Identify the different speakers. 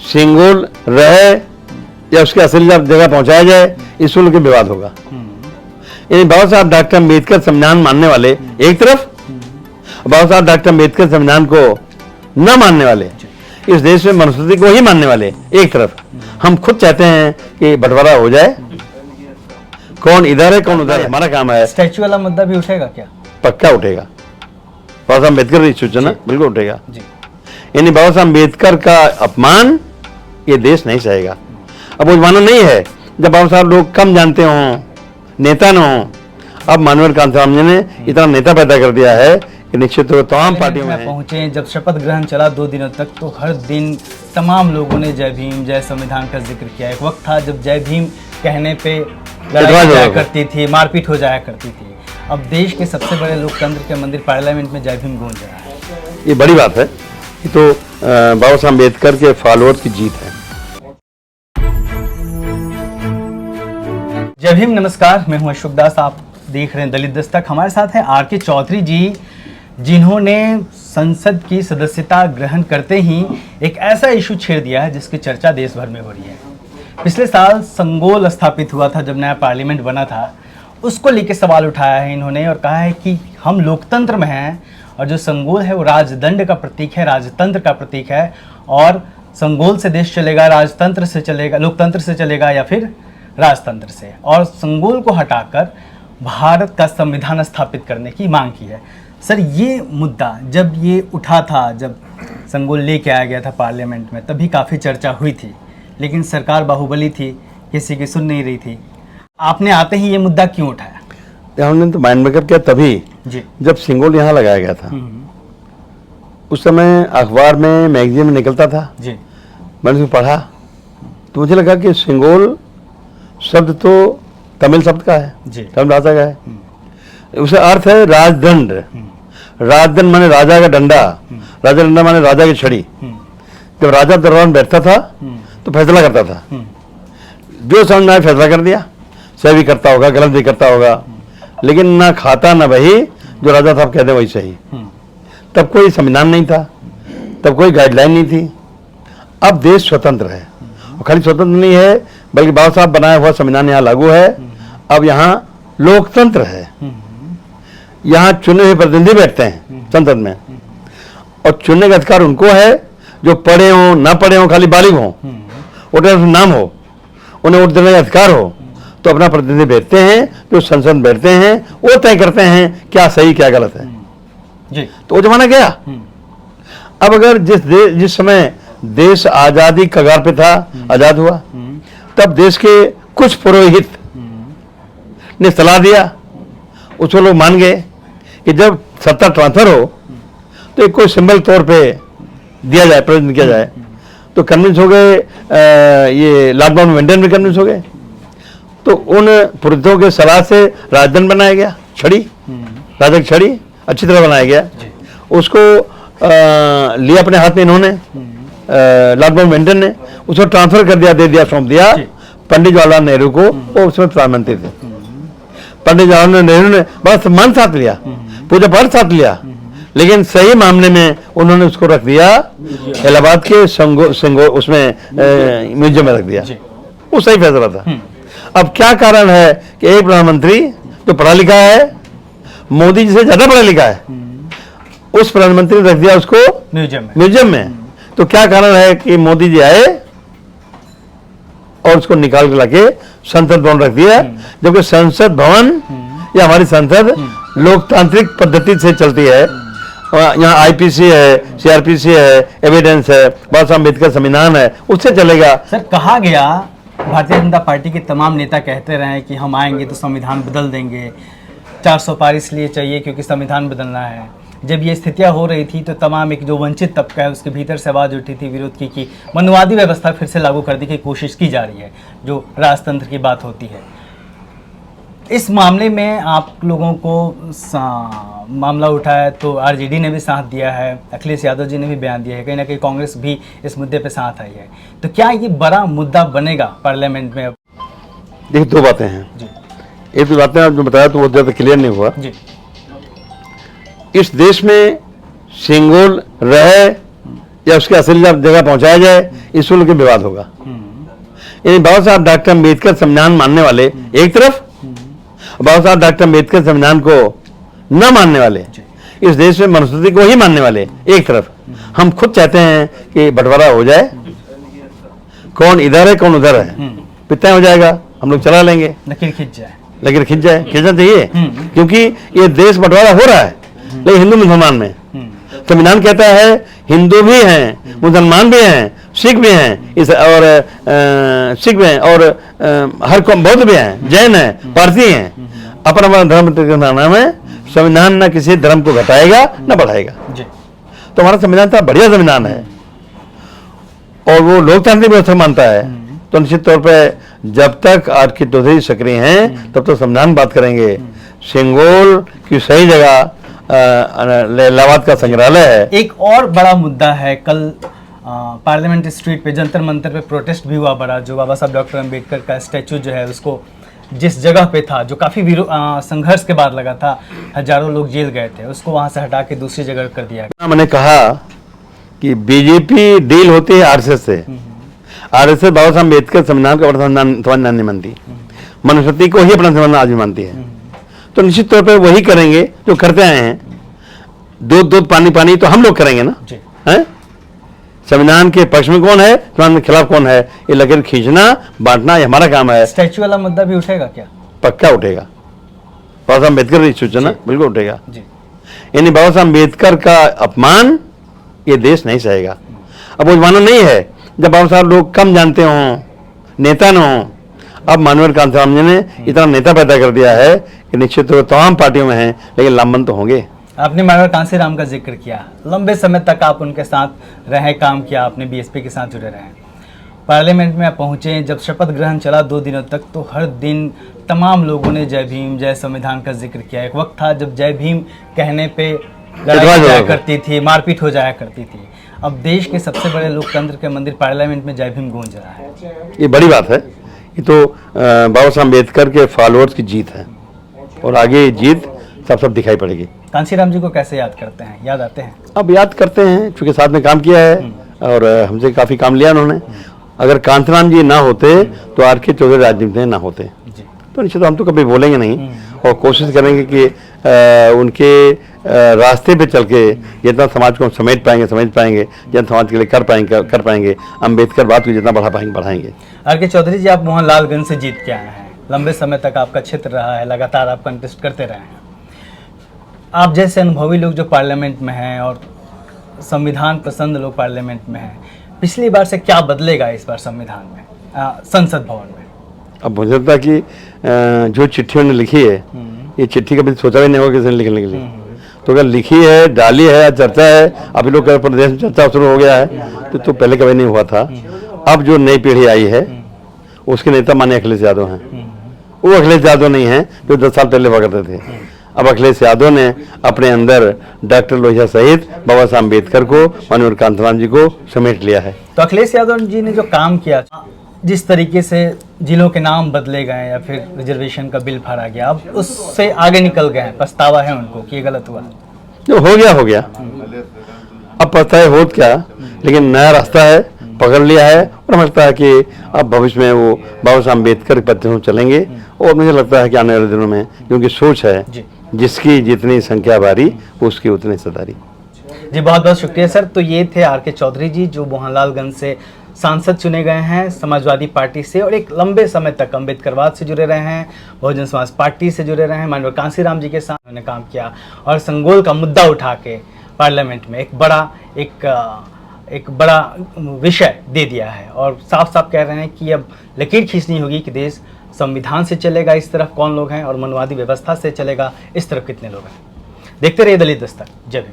Speaker 1: सिंगुल रहे या उसके असली जगह पहुंचाया जाए, इस पर लेकर विवाद होगा। यानी बाबा साहब डॉक्टर अम्बेडकर संविधान मानने वाले एक तरफ, बाबा साहब डॉक्टर अम्बेडकर संविधान को न मानने वाले, इस देश में मनुस्मृति को ही मानने वाले एक तरफ। हम खुद चाहते हैं कि बंटवारा हो जाए, कौन इधर है कौन उधर है, हमारा काम है।
Speaker 2: स्टैचू वाला मुद्दा भी उठेगा क्या?
Speaker 1: पक्का उठेगा। बाबा साहब अम्बेडकर की सूचना बिल्कुल उठेगा। यानी बाबा साहब अम्बेडकर का अपमान ये देश नहीं सहेगा। अब वो जमाना नहीं है जब बाबा साहब लोग कम जानते हों, नेता न हों। अब मानवेंद्र कांताराम जी ने इतना नेता पैदा कर दिया है कि निश्चित रूप तमाम पार्टियों में
Speaker 2: पहुंचे। जब शपथ ग्रहण चला 2 दिनों तक, तो हर दिन तमाम लोगों ने जय भीम जय संविधान का जिक्र किया। एक वक्त था जब जय भीम कहने पे लड़ाई हो जाया करती थी, मारपीट हो जाया करती थी। अब देश के सबसे बड़े लोकतंत्र के मंदिर पार्लियामेंट में जय भीम गूंज रहा है।
Speaker 1: ये बड़ी बात है। ये तो बाबा साहब अम्बेडकर के फॉलोअर्स की जीत है।
Speaker 2: जय भीम, नमस्कार, मैं हूं अशोक दास, आप देख रहे हैं दलित दस्तक। हमारे साथ हैं आर के चौधरी जी, जिन्होंने संसद की सदस्यता ग्रहण करते ही एक ऐसा इशू छेड़ दिया है जिसकी चर्चा देश भर में हो रही है। पिछले साल संगोल स्थापित हुआ था, जब नया पार्लियामेंट बना था, उसको लेकर सवाल उठाया है इन्होंने और कहा है कि हम लोकतंत्र में हैं और जो संगोल है वो राजदंड का प्रतीक है, राजतंत्र का प्रतीक है। और संगोल से देश चलेगा, राजतंत्र से चलेगा, लोकतंत्र से चलेगा या फिर राजतंत्र से। और संगोल को हटाकर भारत का संविधान स्थापित करने की मांग की है। सर, ये मुद्दा जब ये उठा था, जब संगोल लेके आया गया था पार्लियामेंट में, तभी काफ़ी चर्चा हुई थी, लेकिन सरकार बाहुबली थी, किसी की सुन नहीं रही थी। आपने आते ही ये मुद्दा क्यों उठाया?
Speaker 1: हमने तो माइंड मेकअप किया तभी
Speaker 2: जी,
Speaker 1: जब सिंगोल यहाँ लगाया गया था। उस समय अखबार में, मैगजीन में निकलता था
Speaker 2: जी।
Speaker 1: मैंने उसको पढ़ा तो मुझे लगा कि सिंगोल शब्द तो तमिल शब्द का है
Speaker 2: जी,
Speaker 1: तमिल भाषा का है। उसका अर्थ है राजदंड। राजदंड माने राजा का डंडा, राजा डंडा माने राजा की छड़ी। जब राजा दरबार में बैठता था तो फैसला करता था, जो समझ में आए फैसला कर दिया। सही भी करता होगा, गलत भी करता होगा, लेकिन ना खाता ना वही, जो राजा साहब कहते वही सही। तब कोई संविधान नहीं था, तब कोई गाइडलाइन नहीं थी। अब देश स्वतंत्र है, और खाली स्वतंत्र नहीं है बल्कि बाबा साहब बनाया हुआ संविधान यहाँ लागू है। अब यहाँ लोकतंत्र है, यहाँ चुने हुए प्रतिनिधि बैठते हैं संसद में, और चुनने का अधिकार उनको है जो पढ़े हों ना पढ़े हों, खाली बालिग हों, वोटर नाम हो, उन्हें वोट देने का अधिकार हो, तो अपना प्रतिनिधि बैठते हैं, जो संसद में बैठते हैं, वो तय करते हैं क्या सही क्या गलत है
Speaker 2: जी।
Speaker 1: तो वो जमाना गया। अब अगर जिस समय देश आजादी कगार पे था, आजाद हुआ, तब देश के कुछ पुरोहित ने सलाह दिया, उसको लोग मान गए कि जब सत्ता ट्रांसफर हो तो एक कोई सिंबल तौर पे दिया जाए, प्रेजेंट किया जाए। तो कन्विंस हो गए, ये लॉकडाउन मेंटेन भी कन्विंस हो गए। तो उन पुरोहितों के सलाह से राजदंड बनाया गया, छड़ी, राजा की छड़ी अच्छी तरह बनाया गया। उसको लिया अपने हाथ में इन्होंने, लॉकडाउन मेंटेन ने उसको ट्रांसफर कर दिया, दे दिया, सौंप दिया पंडित जवाहरलाल नेहरू को। वो उसमें प्रधानमंत्री थे। पंडित जवाहरलाल नेहरू ने बड़ा सम्मान साथ लिया, पूजा पाठ साथ लिया, लेकिन सही मामले में उन्होंने उसको रख दिया इलाहाबाद के उसमें म्यूजियम में रख दिया। वो सही फैसला था। अब क्या कारण है कि एक प्रधानमंत्री जो पढ़ा लिखा है, मोदी जी से ज्यादा पढ़ा लिखा है, उस प्रधानमंत्री ने रख दिया उसको म्यूजियम में। तो क्या कारण है कि मोदी जी आए और उसको निकाल के लाके संसद भवन रख दिया, जबकि संसद भवन या हमारी संसद लोकतांत्रिक पद्धति से चलती है। यहाँ आईपीसी है, सीआरपीसी है, एविडेंस है, बाबा साहब अम्बेडकर संविधान है, उससे चलेगा।
Speaker 2: सर, कहा गया, भारतीय जनता पार्टी के तमाम नेता कहते रहे कि हम आएंगे तो संविधान बदल देंगे, 400 पार इसलिए चाहिए क्योंकि संविधान बदलना है। जब ये स्थितियां हो रही थी तो तमाम एक जो वंचित तबका है उसके भीतर से आवाज़ उठी थी विरोध की कि मनुवादी व्यवस्था फिर से लागू करने की कोशिश की जा रही है, जो राजतंत्र की बात होती है। इस मामले में आप लोगों को मामला उठा है तो आरजेडी ने भी साथ दिया है, अखिलेश यादव जी ने भी बयान दिया है, कहीं ना कहीं कांग्रेस भी इस मुद्दे पे साथ आई है। तो क्या ये बड़ा मुद्दा बनेगा पार्लियामेंट में?
Speaker 1: देखिए, दो बातें हैं जी। एक तो बातें जो बताया तो वो ज़्यादा क्लियर नहीं हुआ जी। इस देश में सिंगुल रहे या उसके असली जगह पहुंचाया जाए, इसको लेकर विवाद होगा। यानी बाबा साहब डॉक्टर अम्बेडकर संविधान मानने वाले एक तरफ, बाबा साहब डॉक्टर अम्बेडकर संविधान को न मानने वाले, इस देश में मनुस्मृति को ही मानने वाले एक तरफ। हम खुद चाहते हैं कि बंटवारा हो जाए, कौन इधर है कौन उधर है, पिता हो जाएगा, हम लोग चला लेंगे,
Speaker 2: लकीर खिंच जाए,
Speaker 1: लेकिन खींचना चाहिए, क्योंकि ये देश बंटवारा हो रहा है लेकिन हिंदू मुसलमान में। संविधान कहता है हिंदू भी हैं, मुसलमान भी हैं, सिख भी हैं, इस और सिख भी हैं, और हर कौम बौद्ध भी हैं, जैन हैं, पारसी हैं, अपना अपना धर्म के नाम है। संविधान न किसी धर्म को घटाएगा न बढ़ाएगा। तो हमारा संविधान तो बढ़िया संविधान है और वो लोकतांत्रिक व्यवस्था मानता है। तो निश्चित तौर पर जब तक आर.के. चौधरी सक्रिय हैं तब तो संविधान बात करेंगे। सिंगोल की सही जगह इलाहाबाद का संग्रहालय है।
Speaker 2: एक और बड़ा मुद्दा है, कल पार्लियामेंट स्ट्रीट पे जंतर मंतर पे प्रोटेस्ट भी हुआ बड़ा, जो बाबा साहब डॉक्टर अम्बेडकर का स्टैचू जो है उसको जिस जगह पे था, जो काफ़ी संघर्ष के बाद लगा था, हजारों लोग जेल गए थे, उसको वहाँ से हटा के दूसरी जगह कर दिया गया।
Speaker 1: मैंने कहा कि बीजेपी डील होती है आरएसएस से। आरएसएस बाबा साहब अम्बेडकर संविधान का संविधान नहीं मानती, मनुस्मृति को ही अपना संविधान आज भी मानती है। तो निश्चित तौर पर वही करेंगे जो करते आए हैं। दूध पानी पानी तो हम लोग करेंगे ना, हैं? संविधान के पक्ष में कौन है, संविधान के खिलाफ कौन है, ये लकीर खींचना बांटना ये हमारा काम है।
Speaker 2: स्टैचू वाला मुद्दा भी उठेगा क्या?
Speaker 1: पक्का उठेगा। बाबा साहब अम्बेडकर की सूचना बिल्कुल उठेगा। यानी बाबा साहब अम्बेडकर का अपमान ये देश नहीं सहेगा। अब वो जमाना नहीं है जब बाबा साहब लोग कम जानते हों, नेता न हों। अब मानवेंद्र कांशीराम जी ने इतना नेता पैदा कर दिया है कि निश्चित तौर तमाम पार्टियों में हैं, लेकिन लामबंद तो होंगे।
Speaker 2: आपने मानवेंद्र कांशीराम का जिक्र किया, लंबे समय तक आप उनके साथ रहे, काम किया, आपने बीएसपी के साथ जुड़े रहे। पार्लियामेंट में आप पहुंचे, जब शपथ ग्रहण चला 2 दिनों तक, तो हर दिन तमाम लोगों ने जय भीम जय संविधान का जिक्र किया। एक वक्त था जब जय भीम कहने पे लड़ाई हो जाया करती थी, मारपीट हो जाया करती थी। अब देश के सबसे बड़े लोकतंत्र के मंदिर पार्लियामेंट में जय भीम गूंज रहा है।
Speaker 1: ये बड़ी बात है। ये तो बाबा साहब अम्बेडकर के फॉलोअर्स की जीत है और आगे जीत सब दिखाई पड़ेगी।
Speaker 2: कांशीराम जी को कैसे याद करते हैं, याद आते हैं? अब
Speaker 1: याद करते हैं, चूंकि साथ में काम किया है और हमसे काफ़ी काम लिया उन्होंने। अगर कांशीराम जी ना होते तो आर.के. चौधरी राजनीति में ना होते, तो निश्चित हम तो कभी बोलेंगे नहीं और कोशिश करेंगे कि उनके रास्ते पे चल के जितना समाज को हम समेट पाएंगे समझ पाएंगे, जितना समाज के लिए कर पाएंगे, अम्बेडकर बात को जितना बढ़ाएंगे।
Speaker 2: आर.के. चौधरी जी, आप मोहनलालगंज से जीत के आए हैं, लंबे समय तक आपका क्षेत्र रहा है, लगातार आप कंटेस्ट करते रहे हैं। आप जैसे अनुभवी लोग जो पार्लियामेंट में हैं और संविधान पसंद लोग पार्लियामेंट में हैं, पिछली बार से क्या बदलेगा इस बार संविधान में, संसद भवन में?
Speaker 1: अब मुझे लगता है कि जो चिट्ठी उन्होंने लिखी है, ये चिट्ठी कभी सोचा भी नहीं होगा किसी ने लिखने के लिए। तो अगर लिखी है, डाली है, चर्चा है, अभी लोग प्रदेश में चर्चा शुरू हो गया है, तो पहले कभी नहीं हुआ था। अब जो नई पीढ़ी आई है उसके नेता माननीय अखिलेश यादव हैं। वो अखिलेश यादव नहीं हैं जो 10 साल पहले हुआ करते थे। अब अखिलेश यादव ने अपने अंदर डॉक्टर लोहिया सहित बाबा साहब अम्बेडकर को, माननीय कांशीराम जी को समेट लिया है।
Speaker 2: तो अखिलेश यादव जी ने जो काम किया, जिस तरीके से जिलों के नाम बदले गए या फिर रिजर्वेशन का बिल फाड़ा गया, अब उससे आगे निकल गए हैं, पछतावा है उनको कि ये गलत हुआ?
Speaker 1: जो हो गया अब पछताए हो क्या, लेकिन नया रास्ता है, पकड़ लिया है और हमें लगता है कि अब भविष्य में वो बाबा साहब अम्बेडकर के पथ चलेंगे। और मुझे लगता है कि आने वाले दिनों में, क्योंकि सोच है जिसकी जितनी संख्या भारी उसकी उतनी सदारी।
Speaker 2: जी, बहुत बहुत शुक्रिया सर। तो ये थे आर.के. चौधरी जी, जो मोहनलालगंज से सांसद चुने गए हैं समाजवादी पार्टी से, और एक लंबे समय तक अम्बेडकरवाद से जुड़े रहे हैं, बहुजन समाज पार्टी से जुड़े रहे हैं, माननीय कांशीराम जी के साथ उन्होंने काम किया और संगोल का मुद्दा उठा के पार्लियामेंट में एक बड़ा विषय दे दिया है और साफ साफ कह रहे हैं कि अब लकीर खींचनी होगी कि देश संविधान से चलेगा इस तरफ कौन लोग हैं और मनवादी व्यवस्था से चलेगा इस तरफ कितने लोग हैं। देखते रहिए दलित दस्तक। जय भीम।